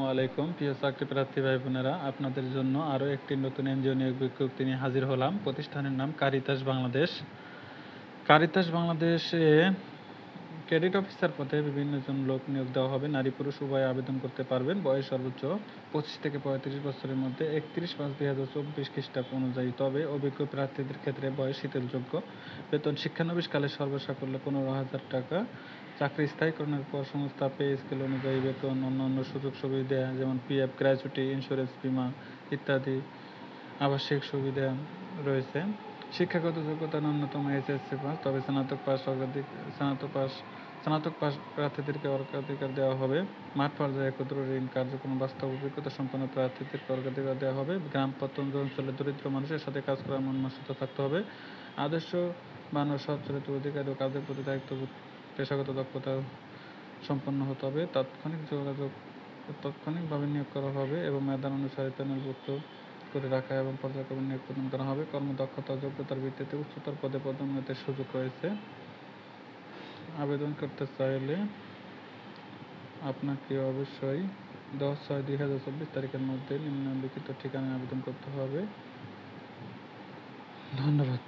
আলাইকুম প্রিয় চাকরি প্রার্থী ভাই বোনেরা, আপনাদের জন্য আরও একটি নতুন এনজিও নিয়োগ বিজ্ঞপ্তি নিয়ে হাজির হলাম। প্রতিষ্ঠানের নাম কারিতাস বাংলাদেশ। কারিতাস বাংলাদেশে ক্রেডিট অফিসার পদে বিভিন্ন জন লোক নিয়োগ দেওয়া হবে। নারী পুরুষ উভয়ে আবেদন করতে পারবেন। বয়স সর্বোচ্চ 25 থেকে 35 বছরের মধ্যে 31/5/2024 খ্রিস্টাব্দ অনুযায়ী, তবে অভিজ্ঞ প্রার্থীদের ক্ষেত্রে বয়স শিথিলযোগ্য। বেতন শিক্ষানবিশকালে সর্বসাকুল্য 15,000 টাকা। চাকরি স্থায়ীকরণের পর সংস্থা পে স্কেল অনুযায়ী বেতন, অন্যান্য সুযোগ সুবিধা যেমন পিএফ, গ্র্যাচুইটি, ইন্স্যুরেন্স, বীমা ইত্যাদি আবাসিক সুবিধা রয়েছে। শিক্ষাগত যোগ্যতা ন্যূনতম এসএসসি পাস, তবে স্নাতক পাস প্রার্থীদেরকে অগ্রাধিকার দেওয়া হবে। মাঠ পর্যায়ে ক্ষুদ্র ঋণ কার্যক্রম বাস্তব অভিজ্ঞতা সম্পন্ন প্রার্থীদেরকে অগ্রাধিকার দেওয়া হবে। গ্রাম প্রত্যন্ত অঞ্চলে দরিদ্র মানুষের সাথে কাজ করার মন মানসিকতা থাকতে হবে। আদর্শ মানব সৎ চরিত্র অধিকারী ও কাজের প্রতি দায়িত্ববোধ, পেশাগত দক্ষতা সম্পন্ন হতে হবে। তাৎক্ষণিকভাবে নিয়োগ করা হবে এবং মেধার অনুসারে প্যানেলভুক্ত করে রাখা এবং পর্যায়ক্রমে নিয়োগ প্রদান করা হবে। কর্মদক্ষতা ও যোগ্যতার ভিত্তিতে উচ্চতর পদে পদোন্নতির সুযোগ রয়েছে। আবেদন করতে চাইলে আপনাকে অবশ্যই 10/6/2024 তারিখের মধ্যে নিম্নলিখিত ঠিকানায় আবেদন করতে হবে। ধন্যবাদ।